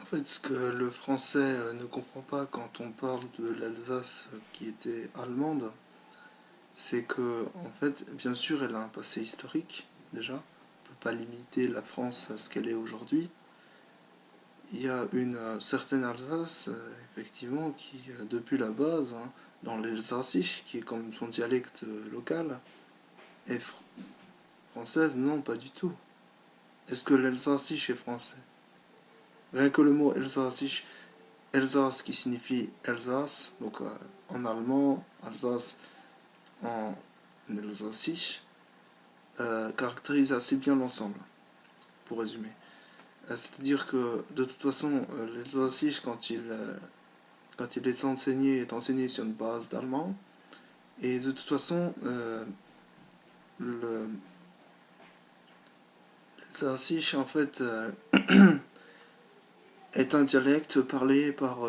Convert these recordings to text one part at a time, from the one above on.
fait, ce que le français ne comprend pas quand on parle de l'Alsace qui était allemande, c'est que, en fait, bien sûr, elle a un passé historique, déjà. On ne peut pas limiter la France à ce qu'elle est aujourd'hui. Il y a une certaine Alsace, effectivement, qui, depuis la base, hein, dans l'Elsassiche, qui est comme son dialecte local, est française. Non, pas du tout. Est-ce que l'Elsassiche est français? Rien que le mot Elsassiche, Elsace qui signifie Alsace, donc en allemand, Alsace en Elsassiche, caractérise assez bien l'ensemble, pour résumer. C'est-à-dire que de toute façon, l'Elsassiche, quand il est enseigné sur une base d'allemand, et de toute façon, l'Elsassiche, en fait, est un dialecte parlé par,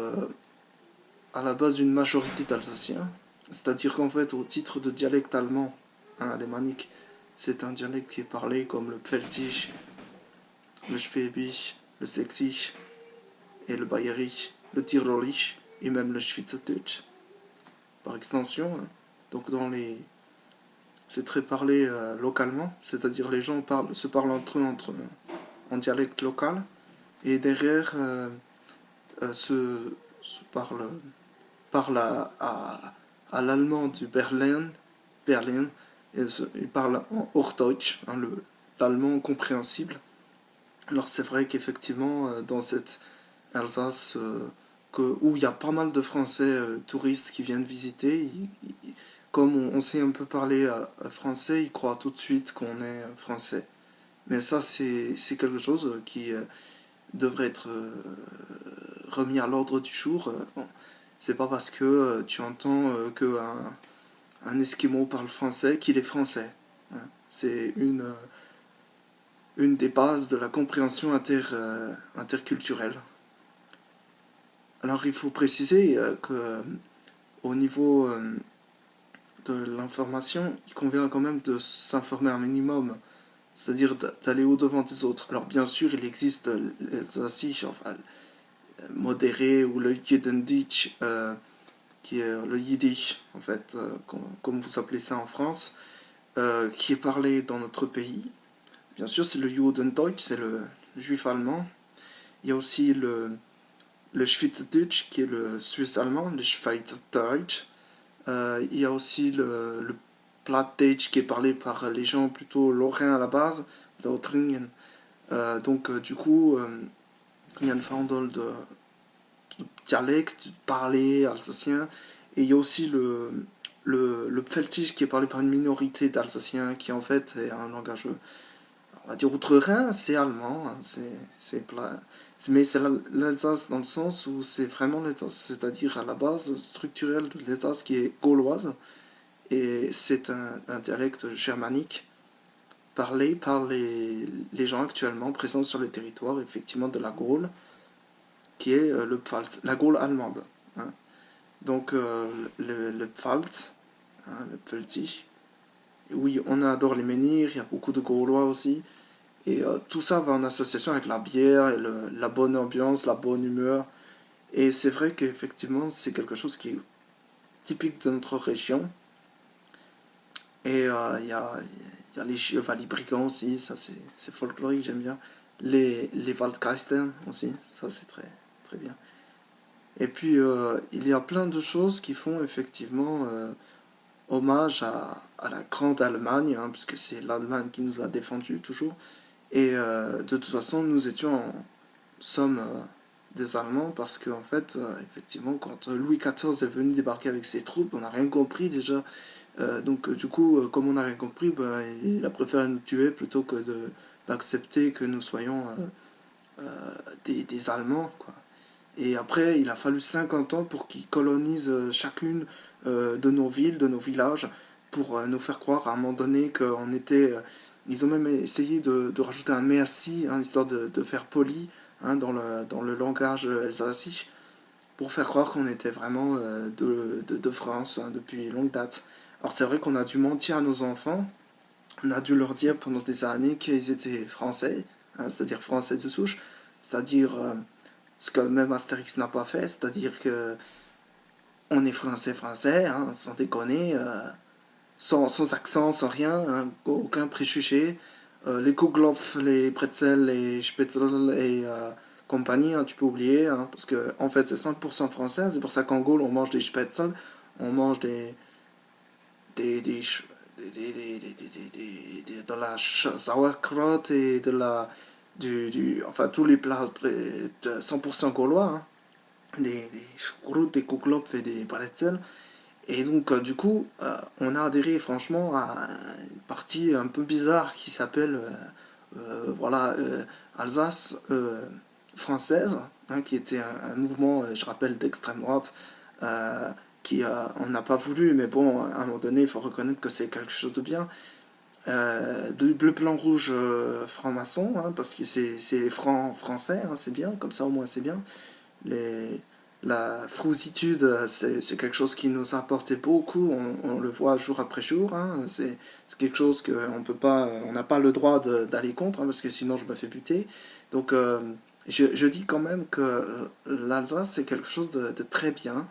à la base d'une majorité d'Alsaciens. C'est-à-dire qu'en fait, au titre de dialecte allemand, hein, alémanique, c'est un dialecte qui est parlé comme le Pfälzisch, le Schwäbisch, le Sächsisch et le Bayerisch, le Tirolisch et même le Schweizerdeutsch, par extension. Hein. Donc c'est très parlé localement, c'est-à-dire les gens se parlent entre eux en dialecte local et derrière se parle à l'allemand du Berlin et il parle en Hochdeutsch, hein, l'allemand compréhensible. Alors c'est vrai qu'effectivement dans cette Alsace où il y a pas mal de Français touristes qui viennent visiter, comme on sait un peu parler français, ils croient tout de suite qu'on est français. Mais ça c'est quelque chose qui devrait être remis à l'ordre du jour. C'est pas parce que tu entends qu'un Esquimau parle français qu'il est français. Hein. C'est une des bases de la compréhension interculturelle. Alors il faut préciser qu'au niveau de l'information, il convient quand même de s'informer un minimum, c'est-à-dire d'aller au-devant des autres. Alors bien sûr, il existe les assises enfin, modérées ou le Judendeutsch, qui est le Yiddish, en fait, comme vous appelez ça en France, qui est parlé dans notre pays. Bien sûr, c'est le Judendeutsch, c'est le juif allemand. Il y a aussi le Schweizerdeutsch, qui est le suisse allemand, le Schweizerdeutsch. Il y a aussi le Plattdeutsch, qui est parlé par les gens plutôt lorrains à la base, Lothringen. Donc, du coup, il y a une forme de dialecte, de parler alsacien. Et il y a aussi le Pfälzisch, qui est parlé par une minorité d'Alsaciens, qui en fait est un langage, on va dire outre-Rhin, c'est allemand, hein, mais c'est l'Alsace dans le sens où c'est vraiment l'Alsace, c'est-à-dire à la base structurelle de l'Alsace qui est gauloise, et c'est un dialecte germanique parlé par les gens actuellement présents sur le territoire, effectivement, de la Gaule, qui est la Gaule allemande. Hein. Donc le Pfalz, hein, le Pfälzisch, oui, on adore les menhirs, il y a beaucoup de Gaulois aussi, et tout ça va en association avec la bière, et la bonne ambiance, la bonne humeur. Et c'est vrai qu'effectivement, c'est quelque chose qui est typique de notre région. Et il y a les brigands aussi, ça c'est folklorique, j'aime bien. Les Waldgeister aussi, ça c'est très, très bien. Et puis, il y a plein de choses qui font effectivement hommage à la grande Allemagne, hein, puisque c'est l'Allemagne qui nous a défendus toujours. Et de toute façon, sommes des Allemands parce qu'en fait, effectivement, quand Louis XIV est venu débarquer avec ses troupes, on n'a rien compris déjà. Donc, du coup, comme on n'a rien compris, ben, il a préféré nous tuer plutôt que d'accepter que nous soyons des Allemands, quoi. Et après, il a fallu 50 ans pour qu'ils colonisent chacune de nos villes, de nos villages, pour nous faire croire à un moment donné qu'on était. Ils ont même essayé de rajouter un merci, hein, histoire de faire poli, hein, dans le langage elsassien, pour faire croire qu'on était vraiment de France, hein, depuis longue date. Alors c'est vrai qu'on a dû mentir à nos enfants, on a dû leur dire pendant des années qu'ils étaient français, hein, c'est-à-dire français de souche, c'est-à-dire ce que même Astérix n'a pas fait, c'est-à-dire que on est français, hein, sans déconner, sans accent, sans rien, hein, aucun préjugé. Les Kuglopf, les Pretzel, les Spätzle et compagnie, hein, tu peux oublier, hein, parce que en fait c'est 100% français, c'est pour ça qu'en Gaule on mange des Spätzle, on mange des, de la sauerkraut et de la, enfin tous les plats 100% gaulois, hein, des choucroutes, des Kuglopf et des Pretzel. Et donc, du coup, on a adhéré franchement à une partie un peu bizarre qui s'appelle voilà, Alsace française, hein, qui était un mouvement, je rappelle, d'extrême droite, euh, qui on n'a pas voulu, mais bon, à un moment donné, il faut reconnaître que c'est quelque chose de bien. De bleu, blanc, rouge, franc-maçon, hein, parce que c'est les francs français, hein, c'est bien, comme ça au moins c'est bien. Les, la frousitude, c'est quelque chose qui nous a apporté beaucoup, on le voit jour après jour, hein, c'est quelque chose qu'on peut pas, on n'a pas le droit d'aller contre, hein, parce que sinon je me fais buter. Donc je dis quand même que l'Alsace c'est quelque chose de très bien.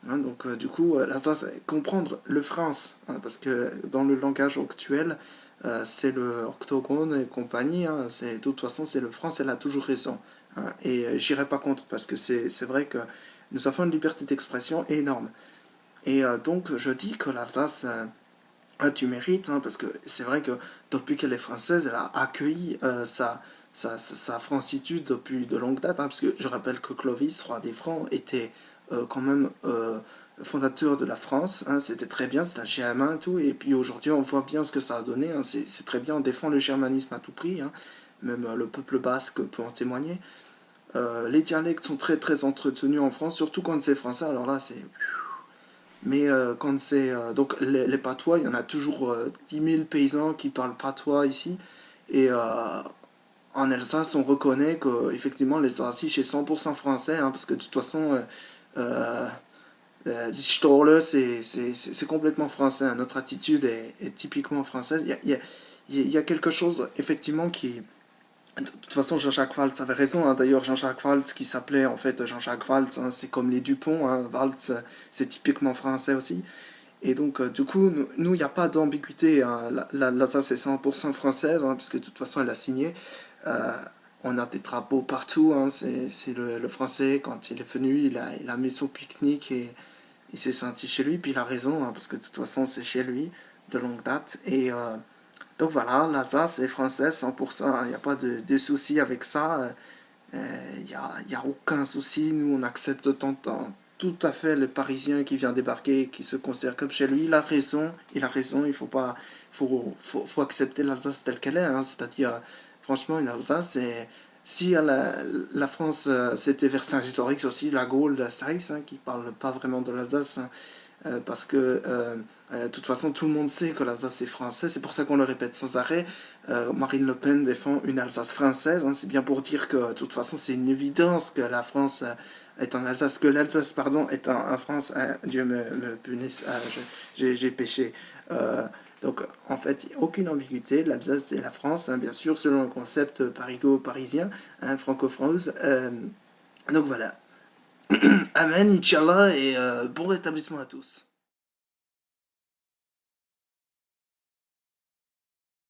Hein, donc du coup, l'Alsace, comprendre le France, hein, parce que dans le langage actuel, c'est le octogone et compagnie, hein, de toute façon c'est le France, elle a toujours raison. Hein, et j'irai pas contre parce que c'est vrai que nous avons une liberté d'expression énorme. Et donc je dis que l'Alsace, tu mérites, hein, parce que c'est vrai que depuis qu'elle est française, elle a accueilli sa francitude depuis de longue date, hein, parce que je rappelle que Clovis, roi des Francs, était quand même fondateur de la France, hein, c'était très bien, c'est un germain et tout, et puis aujourd'hui on voit bien ce que ça a donné, hein, c'est très bien, on défend le germanisme à tout prix, hein, même le peuple basque peut en témoigner. Les dialectes sont très très entretenus en France, surtout quand c'est français, alors là c'est... Mais quand c'est... donc les patois, il y en a toujours 10 000 paysans qui parlent patois ici, et en Alsace on reconnaît que effectivement les Alsaciens c'est 100% français, hein, parce que de toute façon... Die Stolle, c'est complètement français, hein. Notre attitude est typiquement française. Il y a quelque chose, effectivement, qui, de toute façon, Jean-Jacques Valls avait raison, hein. D'ailleurs, Jean-Jacques Valls, qui s'appelait en fait Jean-Jacques Valls, hein, c'est comme les Dupont, hein. Valls, c'est typiquement français aussi. Et donc, du coup, nous, il n'y a pas d'ambiguïté, hein. L'Alsace est 100% française, hein, parce que de toute façon, elle a signé. Euh, on a des drapeaux partout, hein. C'est le français, quand il est venu, il a mis son pique-nique et il s'est senti chez lui. Puis il a raison, hein, parce que de toute façon, c'est chez lui, de longue date. Et donc voilà, l'Alsace est française 100%, il n'y a pas de souci avec ça. Il y a aucun souci, nous on accepte tout à fait le Parisien qui vient débarquer, qui se considère comme chez lui. Il a raison, il faut pas, faut accepter l'Alsace telle qu'elle est, hein. C'est-à-dire, franchement, une Alsace, c'est... Si la France c'était Vercingétorix aussi, la Gaule d'Astérix, hein, qui parle pas vraiment de l'Alsace, hein, parce que de toute façon tout le monde sait que l'Alsace est français, c'est pour ça qu'on le répète sans arrêt. Marine Le Pen défend une Alsace française, hein, c'est bien pour dire que de toute façon c'est une évidence que la France est en Alsace, que l'Alsace pardon est en France. Dieu me punisse, j'ai péché. Donc en fait aucune ambiguïté, l'Alsace c'est la France, hein, bien sûr selon le concept parigo-parisien, hein, franco-france. Donc voilà. Amen, Inch'Allah, et bon rétablissement à tous.